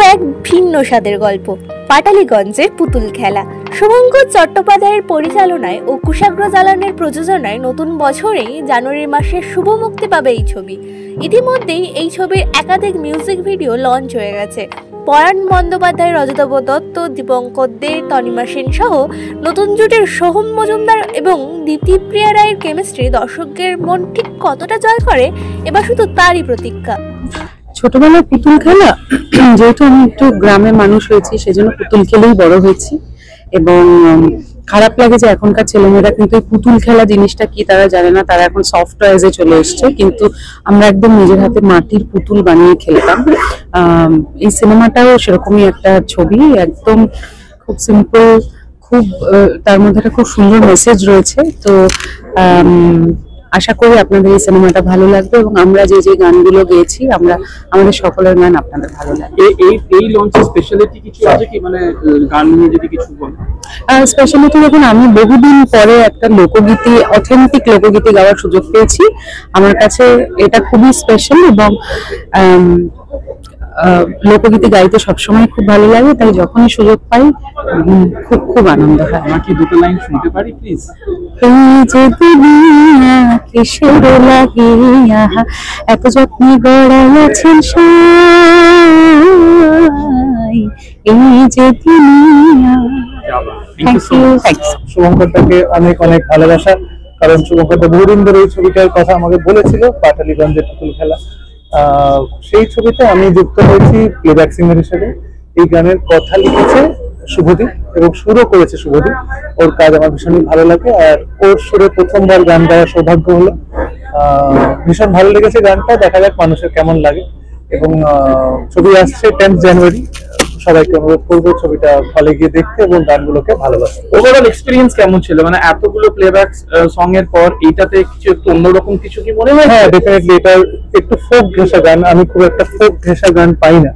এক ভিন্ন স্বাদের গল্প, পাটালিগঞ্জের পুতুল খেলা। শুভঙ্কর চট্টোপাধ্যায়ের পরিচালনায় ও কুশাগ্র জালানের প্রযোজনায় নতুন বছরেই জানুয়ারি মাসে শুভ মুক্তি পাবে এই ছবি। ইতিমধ্যেই এই ছবির একাধিক মিউজিক ভিডিও লঞ্চ হয়ে গেছে। পরাণ বন্দ্যোপাধ্যায়, রজতাভ দত্ত, দীপঙ্কর দে, তনিমা সেন সহ নতুন জুটির সোহম মজুমদার এবং দ্বিতীপ্রিয়া রায়ের কেমিস্ট্রি দর্শকদের মন ঠিক কতটা জয় করে এবার শুধু তারই প্রতীক্ষা। ছোটবেলায় পুতুল খেলা, যেহেতু আমি একটু গ্রামে মানুষ হয়েছি সেজন্য পুতুল খেলেই বড় হয়েছি এবং খারাপ লাগে যে এখনকার ছেলেমেয়েরা কিন্তু এই পুতুল খেলা জিনিসটা কি তারা জানে না, তারা এখন সফট টয়েজে চলে এসছে, কিন্তু আমরা একদম নিজের হাতে মাটির পুতুল বানিয়ে খেলতাম। এই সিনেমাটাও সেরকমই একটা ছবি, একদম খুব সিম্পল, খুব তার মধ্যে একটা খুব সুন্দর মেসেজ রয়েছে। তো আশা করি আপনাদের এই সিনেমাটা ভালো লাগবে এবং আমরা যে যে গানগুলো গেয়েছি আমাদের সকলের গান আপনাদের ভালো লাগবে। এই লঞ্চের স্পেশালিটি কিছু আছে কি, মানে গান নিয়ে যদি কিছু বলেন? স্পেশালিটি দেখুন, আমি বহুদিন পরে একটা লোকগীতি, অথেন্টিক লোকগীতি গাওয়ার সুযোগ পেয়েছি। আমার কাছে এটা খুবই স্পেশাল এবং লোকগীতি গাইতে সবসময় খুব ভালো লাগে, তাই যখনই সুযোগ পাই খুব খুব আনন্দ হয়। আমার কি দুটো লাইন শুনতে পারি প্লিজ? এই যে দুনিয়া কিসের লাগিয়া এত যত্নে গড়াইয়াছেন সাই, এই যে দুনিয়া। শুভঙ্করটাকে অনেক অনেক ভালোবাসা, কারণ শুভঙ্করটা বহুদিন ধরে এই ছবিটার কথা আমাকে বলেছিল, পাটালিগঞ্জের পুতুল খেলা। সেই ছবিতে আমি যুক্ত হয়েছি প্লেব্যাক সিঙ্গার হিসেবে। এই গানের কথা লিখেছে শুভদীপ এবং সুরও করেছে শুভদীপ। ওর কাজ আমার ভীষণই ভালো লাগে, আর ওর সুরে প্রথমবার গান গাওয়ার সৌভাগ্য হলো। ভীষণ ভালো লেগেছে গানটা, দেখা যাক মানুষের কেমন লাগে। এবং ছবি আসছে 10 জানুয়ারি, সবাইকে অনুরোধ করবো ছবিটা হলে গিয়ে দেখতে এবং গানগুলোকে ভালোবাসতে। ওভারঅল এক্সপেরিয়েন্স কেমন ছিল, মানে এতগুলো প্লেব্যাক সং এর পর এইটাতে কিছু একটু অন্যরকম কিছু কি মনে হয়? হ্যাঁ, ডেফিনেটলি এটা একটু ফোক ঘেঁষা গান, আমি খুব একটা ফোক ঘেঁষা গান পাই না।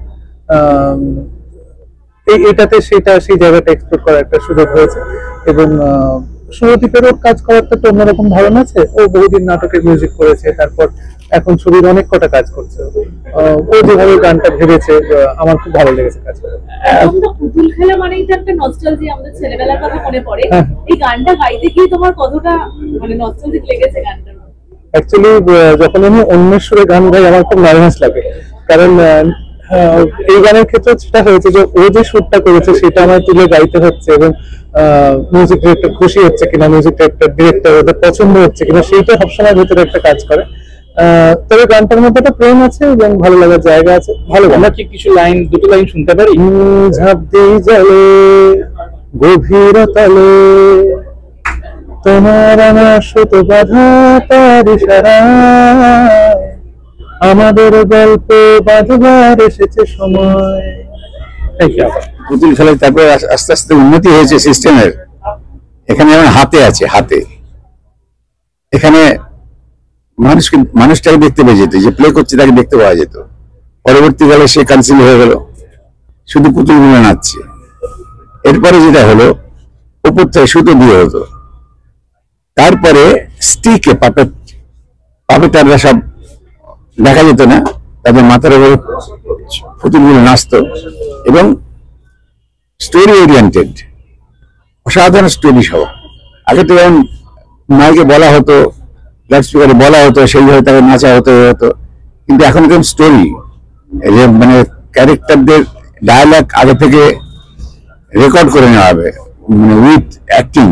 এটাতে সেটা সেই জায়গাটা এক্সপ্লোর করার একটা সুযোগ হয়েছে এবং শুভদীপেরও কাজ করার তো একটা অন্যরকম ধারণা আছে। ও বহুদিন নাটকের মিউজিক করেছে, তারপর এখন ছবির অনেক কটা কাজ করছে। ও যেভাবে গানটা ভেবেছে আমার খুব ভালো লেগেছে কাজ করে। পুতুল খেলা মানেই তো একটা নস্টালজি, আমাদের ছেলেবেলার কথা মনে পড়ে। এই গানটা গাইতে গিয়ে তোমার কতটা মানে নস্টালজিক লেগেছে গানটা? অ্যাকচুয়ালি যখন আমি অন্যের সুরে গান গাই আমার খুব নার্ভাস লাগে, কারণ এই গানের ক্ষেত্রে সেটা হয়েছে যে ও যে সুরটা করেছে সেটা আমার তুলে গাইতে হচ্ছে এবং মিউজিক ডিরেক্টর খুশি হচ্ছে কিনা, মিউজিক ডিরেক্টর ওদের পছন্দ হচ্ছে কিনা, সেইটা সবসময় ভেতরে একটা কাজ করে। তবে গানটার মধ্যে একটা প্রেম আছে এবং ভালো লাগার জায়গা আছে। ভালো। আমরা কি কিছু লাইন, দুটো লাইন শুনতে পারি? ঝাঁপ দিয়ে জলে গভীরতলে তোমার আমার সুত বাঁধা তার ইশারায় আমাদের গল্প বাঁধবার এসেছে সময়। পুতুল খেলায় তারপরে আস্তে আস্তে উন্নতি হয়েছে সিস্টেমের। এখানে যেমন হাতে আছে, হাতে এখানে মানুষটাকে দেখতে পেয়ে যেত, যে প্লে করছে তাকে দেখতে পাওয়া যেত। পরবর্তীকালে সে ক্যান্সেল হয়ে গেল, শুধু পুতুলগুলো নাচছে। এরপরে যেটা হলো, উপর থেকে সুতো দিয়ে হতো, তারপরে স্টিকে পাপেটাররা সব দেখা যেত না, তাদের মাথার উপরে পুতুলগুলো নাচতো এবং স্টোরি ওরিয়েন্টেড, অসাধারণ স্টোরি সহ। আগে তো যেমন মাইকে বলা হতো, লাউডস্পিকারে বলা হতো, সেইভাবে তাকে নাচা হতো। কিন্তু এখন এরকম স্টোরি, মানে ক্যারেক্টারদের ডায়ালগ আগে থেকে রেকর্ড করে নেওয়া হবে, মানে উইথ অ্যাক্টিং।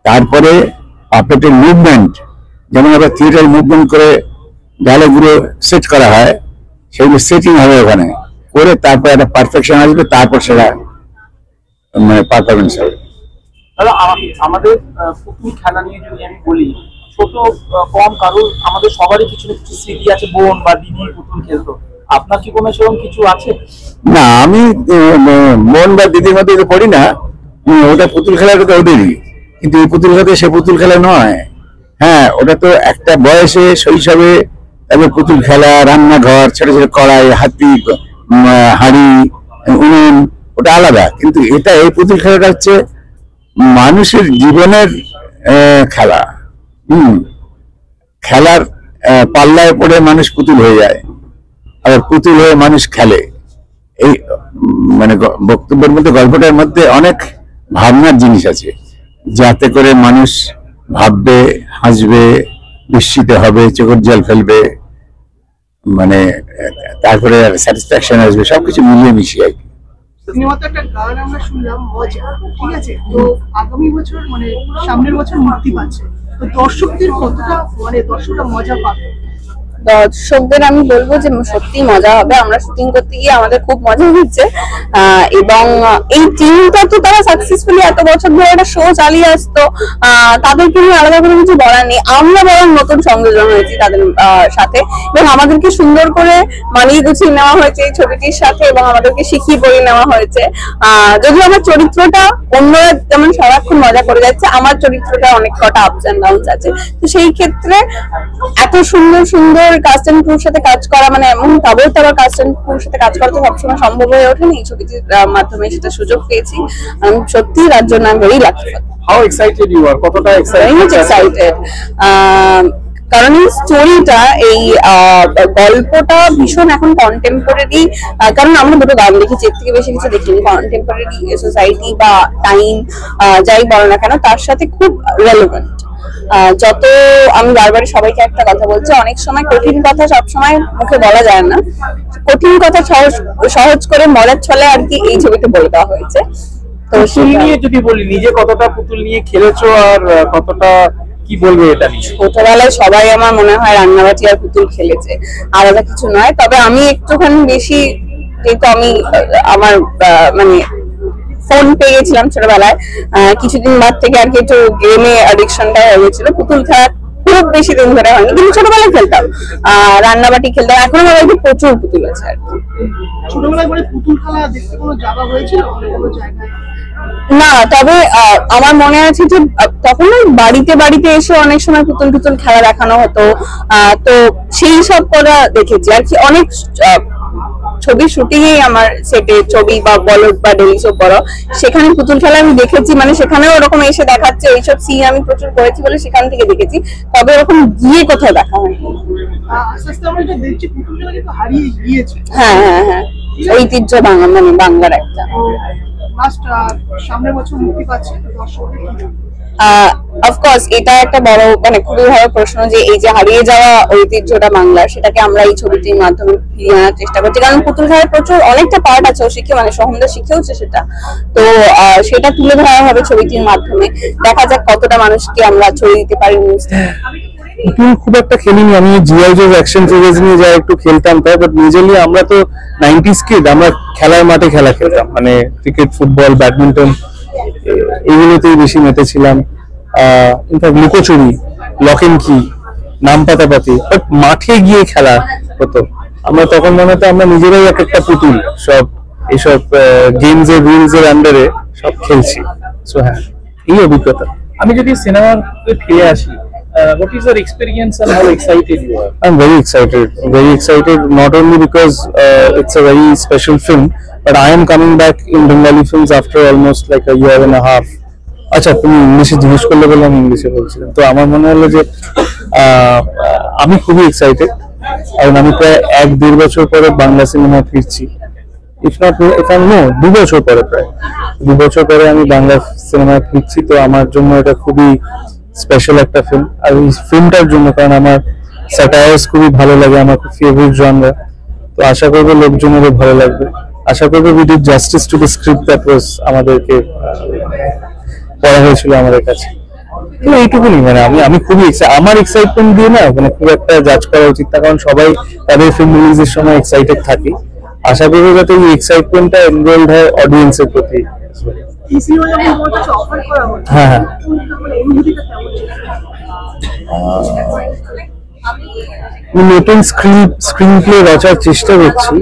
তারপরে পাপেটের মুভমেন্ট, যেমন আমরা থিয়েটার মুভমেন্ট করে ডায়ালগুলো সেট করা হয়, সেগুলো সেটিং হবে ওখানে করে, তারপর একটা পারফেকশন আসবে, তারপর সেটা মানে পারফরমেন্স হবে। আমাদের পুতুল খেলা নিয়ে যদি আমি বলি, ছোট কম কারোর, আমাদের সবারই কিছু না কিছু স্মৃতি আছে। বোন বা দিদি পুতুল খেলতো, আপনার কি কোনো সেরকম কিছু আছে? না, আমি বোন বা দিদির মধ্যে তো পড়ি না, ওটা পুতুল খেলাটা তো ওদেরই, কিন্তু এই পুতুল খেলাতে সে পুতুল খেলা নয়। হ্যাঁ, ওটা তো একটা বয়সে, শৈশবে, তারপর পুতুল খেলা, রান্নাঘর, ছোট ছোট কড়াই, হাতি, হাঁড়ি, উনুন, ওটা আলাদা। কিন্তু এটা, এই পুতুল খেলাটা হচ্ছে মানুষের জীবনের খেলা। খেলার পাল্লায় পড়ে মানুষ পুতুল হয়ে যায়, আবার পুতুল হয়ে মানুষ খেলে। এই মানে বক্তব্যের মধ্যে গল্পটার মধ্যে অনেক ভাবনার জিনিস আছে, যাতে করে মানুষ ভাববে, হাসবে, বিস্মিত হবে, চোখের জল ফেলবে, মানে তারপরে স্যাটিসফ্যাকশন আসবে, সবকিছু মিলিয়ে মিশিয়ে আর কি। সিনেমাতে একটা গান আমরা শুনলাম মজা, ঠিক আছে, তো আগামী বছর মানে সামনের বছর মুক্তি পাচ্ছে, তো দর্শকদের কতটা মানে দর্শকরা মজা পাবে? দর্শকদের আমি বলবো যে সত্যি মজা হবে। আমরা শুটিং করতে গিয়ে আমাদের খুব মজা হচ্ছে, এবং এই টিমটা তো তারা সাকসেসফুলি এত বছর ধরে একটা শো চালিয়ে আসতো, তাদেরকে নিয়ে আলাদা করে কিছু বলার নেই। আমরা বরং নতুন সংযোজন হয়েছি তাদের সাথে, এবং আমাদেরকে সুন্দর করে মানিয়ে গুছিয়ে নেওয়া হয়েছে এই ছবিটির সাথে, এবং আমাদেরকে শিখিয়ে পড়িয়ে নেওয়া হয়েছে। যদিও আমার চরিত্রটা অন্যরা যেমন সারাক্ষণ মজা করে যাচ্ছে, আমার চরিত্রটা অনেক কটা আপস এন্ড ডাউনস আছে। তো সেই ক্ষেত্রে এত সুন্দর সুন্দর কাস্ট এন্ড ক্রুর সাথে কাজ করা, মানে এমন তাবড় তাবড় কাস্ট এন্ড ক্রুর সাথে কাজ করা তো সবসময় সম্ভব হয়ে ওঠেনি। এই ছবিটির মাধ্যমে সেটা সুযোগ পেয়েছি। আমি সত্যি তার জন্য আমি very lucky. How excited you are? কতটা ভেরি মাচ এক্সাইটেড, কারণ এই স্টোরিটা, এই গল্পটা ভীষণ এখন কন্টেম্পোরারি। কারণ আমরা দুটো গান দেখেছি, এর থেকে বেশি কিছু দেখিনি। কন্টেম্পোরারি সোসাইটি বা টাইম যাই বলো না কেন, তার সাথে খুব রেলেভেন্ট। যত আমি বারবার সবাইকে একটা কথা বলছি, অনেক সময় কঠিন কথা সবসময় মুখে বলা যায় না, কঠিন কথা সহজ করে মজার ছলে আর কি এই ছবিতে বলে দেওয়া হয়েছে। তো পুতুল নিয়ে যদি বলি, নিজে কতটা পুতুল নিয়ে খেলেছো আর কতটা কি বলবে এটা নিয়ে? ছোটবেলায় সবাই আমার মনে হয় রান্নাবাটি আর পুতুল খেলেছে, আলাদা কিছু নয়। তবে আমি একটুখানি বেশি, যেহেতু আমি আমার মানে ফোন পেয়ে গেছিলাম ছোটবেলায়, কিছুদিন বাদ থেকে আর কি একটু গেমে অ্যাডিকশনটা হয়ে গেছিল। পুতুল খেলা খুব বেশি দিন ধরে হয়নি, কিন্তু ছোটবেলায় খেলতাম, রান্নাবাটি খেলতাম। এখন আমার বাড়িতে প্রচুর পুতুল আছে আর কি। ছোটবেলায় মানে পুতুল খেলা দেখতে কোনো যাওয়া হয়েছিল কোনো জায়গায়? না, তবে আমার মনে আছে যে তখন ওই বাড়িতে বাড়িতে এসে অনেক সময় পুতুল টুতুল খেলা দেখানো হতো, তো সেই সব করা দেখেছি আর কি। অনেক ছবি শুটিং এই আমার সেটে ছবি বা বলো বা ডেলি সোপ বলো, সেখানে পুতুল খেলা আমি দেখেছি। মানে সেখানেও ওরকম এসে দেখাচ্ছে, এইসব সিন আমি প্রচুর করেছি বলে সেখান থেকে দেখেছি। তবে ওরকম গিয়ে কোথাও দেখা হয়নি। আস্তে আস্তে আমরা এটা দেখছি পুতুল খেলা কিন্তু হারিয়ে গিয়েছে। হ্যাঁ হ্যাঁ হ্যাঁ, ঐতিহ্য বাংলা, মানে বাংলার একটা। লাস্ট সামনের বছর মুক্তি পাচ্ছে, দর্শকদের কি? অফকোর্স এটা একটা বড়, মানে খুবই বড় প্রশ্ন যে এই যে হারিয়ে যাওয়া ঐতিহ্যটা বাংলার, সেটাকে আমরা এই ছবিটির মাধ্যমে ফিরিয়ে আনার চেষ্টা করছি। কারণ পুতুল খেলার প্রচুর অনেকটা পার্ট আছে, ও শিখে, মানে সোহমদা শিখেওছে সেটা। তো সেটা তুলে ধরা হবে ছবিটির মাধ্যমে। দেখা যাক কতটা মানুষকে আমরা ছড়িয়ে দিতে পারি নিউজটা। পুতুল খুব একটা খেলিনি আমি, জিআই জোস অ্যাকশন ফিগার্স নিয়ে যা একটু খেলতাম তাই, বাট মেজরলি আমরা তো 90s কিড, আমরা খেলার মাঠে খেলা খেলতাম, মানে ক্রিকেট, ফুটবল, ব্যাডমিন্টন, এগুলোতেই বেশি মেতেছিলাম। ইনফ্যাক্ট লুকোচুরি, লক এন্ড কি, নাম পাতাপাতি, বাট মাঠে গিয়ে খেলা হতো। আমরা তখন মনে হতো আমরা নিজেরাই এক একটা পুতুল, সব এইসব গেমস এর রুলস এর আন্ডারে সব খেলছি। সো হ্যাঁ, এই অভিজ্ঞতা। আমি যদি সিনেমাতে ফিরে আসি, what is your experience and how excited you are? I'm very excited, not only because it's a very special film, but I am coming back in Bengali films after almost like a year and a half. আচ্ছা, তুমি ইংলিশে জিজ্ঞেস করলে বলে আমি ইংলিশে বলছিলাম। তো আমার মনে হলো যে আমি খুবই এক্সাইটেড, কারণ আমি প্রায় 1-1.5 বছর পরে বাংলা সিনেমা ফিরছি। ইফ আই নো 2 বছর পরে, প্রায় 2 বছর পরে আমি বাংলা সিনেমায় ফিরছি। তো আমার জন্য এটা খুবই স্পেশাল একটা ফিল্ম। আর এই ফিল্মটার জন্য, কারণ আমার স্যাটায়ার্স খুবই ভালো লাগে, আমার খুব ফেভারিট জনরা। তো আশা করবো লোকজনেরও ভালো লাগবে। আশা করবো we did justice to the script that was আমাদেরকে পড়া হয়েছিল আমাদের কাছে। তো এইটুকুনি, মানে আমি খুবই আমার এক্সাইটমেন্ট দিয়ে না, মানে খুব একটা জাজ করা উচিত না, কারণ সবাই তাদের ফিল্ম রিলিজের সময় এক্সাইটেড থাকে। আশা করবো যাতে এই এক্সাইটমেন্টটা এনরোলড হয় অডিয়েন্সের প্রতি। হ্যাঁ হ্যাঁ, নতুন স্ক্রিন প্লে রচার চেষ্টা করছি।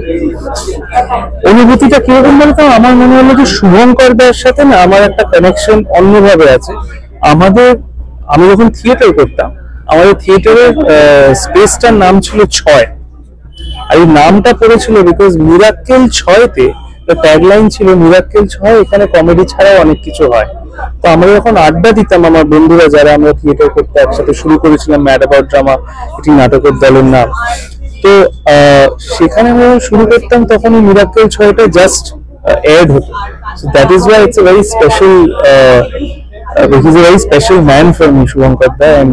অনুভূতিটা কিরকম বলতো, আমার মনে হলো যে শুভঙ্কর দার সাথে না আমার একটা কানেকশন অন্যভাবে আছে। আমি যখন থিয়েটার করতাম, আমাদের থিয়েটারের স্পেসটার নাম ছিল 6, আর এই নামটা পড়েছিল বিকজ মিরাক্কেল 6-তে ট্যাগলাইন ছিল মিরাক্কেল 6, এখানে কমেডি ছাড়াও অনেক কিছু হয়। তো আমরা যখন আড্ডা দিতাম, আমার বন্ধুরা যারা আমরা থিয়েটার করতে একসাথে শুরু করেছিলাম, ম্যাড অ্যাবাউট ড্রামা, এটি নাটকের দলের নাম। তো সেখানে আমরা শুরু করতাম, তখন মিরাক্কেল 6টা জাস্ট aired হতো. So that is why it's a very special he's a very special man for me, Shubhankar da. And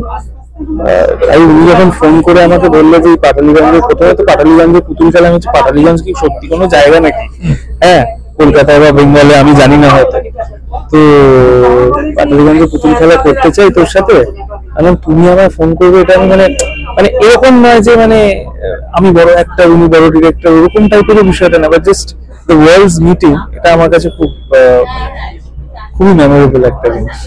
উনি যখন ফোন করে আমাকে বললো যে পাটালিগঞ্জে, প্রথমে তো পাটালিগঞ্জে পুতুল খেলা হচ্ছে, পাটালিগঞ্জ কি সত্যি কোনো জায়গা নাকি, হ্যাঁ কলকাতায় বা বেঙ্গলে আমি জানি না হয়তো, তো পাটালিগঞ্জে পুতুল খেলা করতে চাই তোর সাথে, এবং তুমি আমায় ফোন করবে, এটা আমি মানে মানে এরকম নয় যে মানে আমি বড় একটা উনি বড় ডিরেক্টর, ওরকম টাইপের বিষয়টা না, but just the world's meeting, এটা আমার কাছে খুবই মেমোরেবল একটা জিনিস.